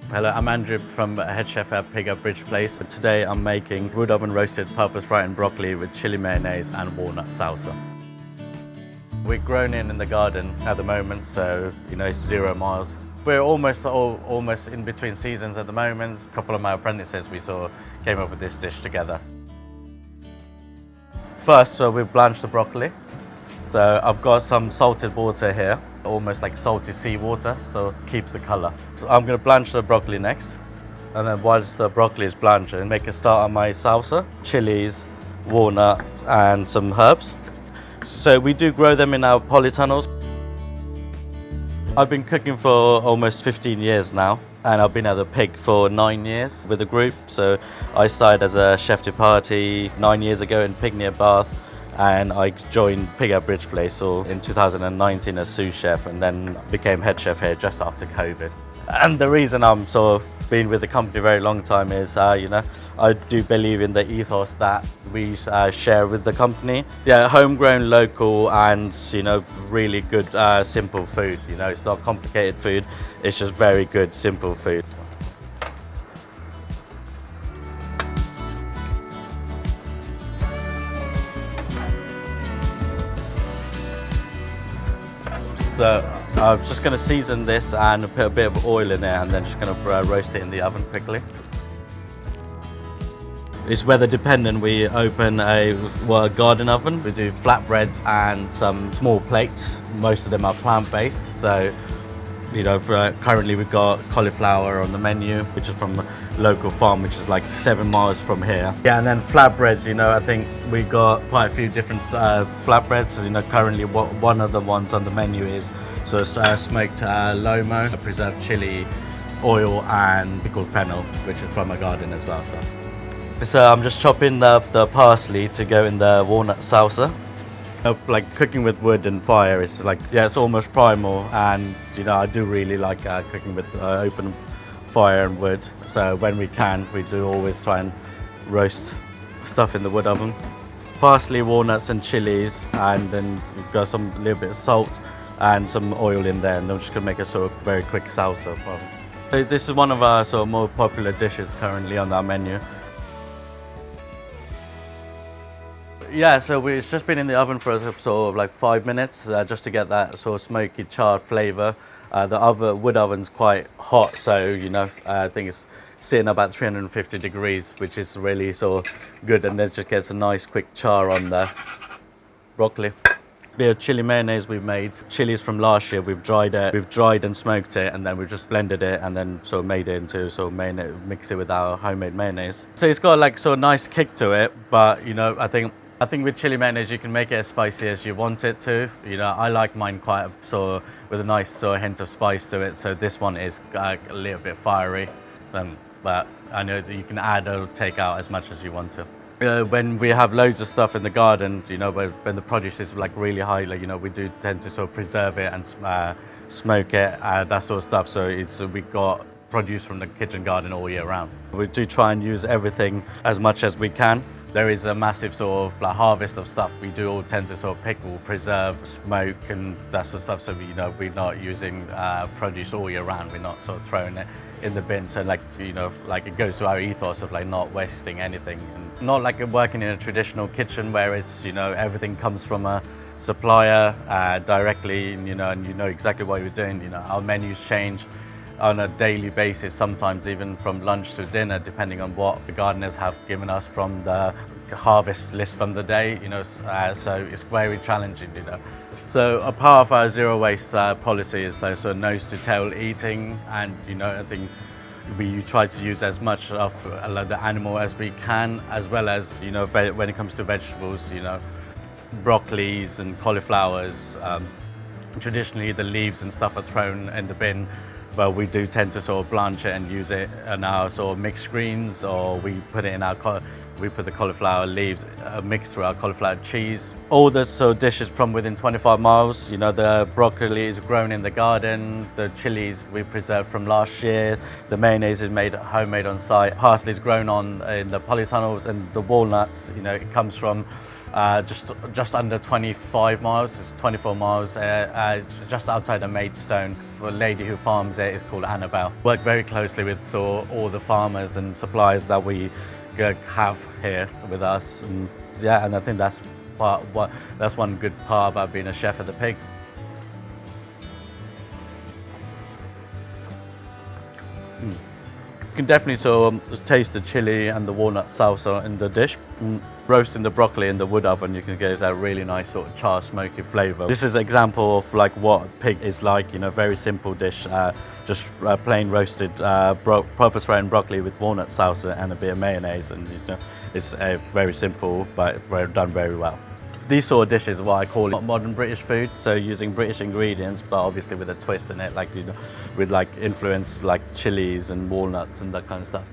Hello, I'm Andrew from head chef at Pig at Bridge Place. Today I'm making wood oven roasted purpose-ripened broccoli with chili mayonnaise and walnut salsa. We're grown in the garden at the moment, so it's 0 miles. We're almost in between seasons at the moment. A couple of my apprentices came up with this dish together. First, we blanch the broccoli. So I've got some salted water here, almost like salty seawater, so it keeps the color. So I'm going to blanch the broccoli next. And then whilst the broccoli is blanched, I'll make a start on my salsa, chilies, walnut, and some herbs. So we do grow them in our polytunnels. I've been cooking for almost 15 years now, and I've been at the Pig for 9 years with the group. So I started as a chef de partie 9 years ago in Pig near Bath, and I joined Pig at Bridge Place in 2019 as sous chef, and then became head chef here just after COVID. And the reason I'm been with the company a very long time is, I do believe in the ethos that we share with the company. Yeah, homegrown, local, and really good, simple food. It's not complicated food. It's just very good, simple food. So I'm just going to season this and put a bit of oil in there, and then just going to roast it in the oven quickly. It's weather dependent. We open a garden oven. We do flatbreads and some small plates. Most of them are plant-based. So, currently we've got cauliflower on the menu, which is from a local farm, which is like 7 miles from here. Yeah, and then flatbreads, I think we got quite a few different flatbreads. Currently one of the ones on the menu is smoked lomo, preserved chili, oil, and pickled fennel, which is from a garden as well. So I'm just chopping the parsley to go in the walnut salsa. Like cooking with wood and fire, it's it's almost primal, and I do really like cooking with open fire and wood. So when we can, we do always try and roast stuff in the wood oven. Parsley, walnuts, and chilies, and then we've got a little bit of salt and some oil in there, and I'm just gonna make a very quick salsa. So this is one of our more popular dishes currently on our menu. Yeah, so it's just been in the oven for 5 minutes, just to get that smoky, charred flavour. The wood oven's quite hot, so I think it's sitting about 350 degrees, which is really good, and then just gets a nice quick char on the broccoli. Bit of chili mayonnaise we've made. Chilies from last year, we've dried and smoked it, and then we've just blended it and then made it into mayonnaise, mix it with our homemade mayonnaise. So it's got a nice kick to it, but I think with chili mayonnaise you can make it as spicy as you want it to. I like mine quite with a nice hint of spice to it. So this one is a little bit fiery, but I know that you can add or take out as much as you want to. When we have loads of stuff in the garden, when the produce is really high, we do tend to preserve it and smoke it, that sort of stuff. So we got produce from the kitchen garden all year round. We do try and use everything as much as we can. There is a massive harvest of stuff. We do all tend to pickle, preserve, smoke, and that sort of stuff. So we're not using produce all year round. We're not throwing it in the bin. So it goes to our ethos of not wasting anything, and not like working in a traditional kitchen where it's everything comes from a supplier directly, and you know exactly what you're doing. Our menus change on a daily basis, sometimes even from lunch to dinner, depending on what the gardeners have given us from the harvest list from the day, so it's very challenging, So a part of our zero waste policy is nose to tail eating, and I think we try to use as much of the animal as we can, as well as when it comes to vegetables, broccolis and cauliflowers, traditionally the leaves and stuff are thrown in the bin. But we do tend to blanch it and use it in our mixed greens, or we put it in we put the cauliflower leaves mixed through our cauliflower cheese. All the dishes from within 25 miles. The broccoli is grown in the garden, the chilies we preserved from last year, the mayonnaise is made homemade on site, parsley is grown in the polytunnels, and the walnuts, it comes from just under 25 miles. It's 24 miles, just outside of Maidstone. The lady who farms it is called Annabelle. Work very closely with all the farmers and suppliers that we have here with us, and yeah, and I think that's one good part about being a chef at the Pig. You can definitely sort of taste the chili and the walnut salsa in the dish. Roasting the broccoli in the wood oven, you can get that really nice sort of charred, smoky flavour. This is an example of like what pig is like, you know, very simple dish, just plain roasted purpose-roasted broccoli with walnut salsa and a bit of mayonnaise, and you know, it's very simple but done very well. These sort of dishes are what I call modern British food, so using British ingredients, but obviously with a twist in it, like, you know, with like influence like chilies and walnuts and that kind of stuff.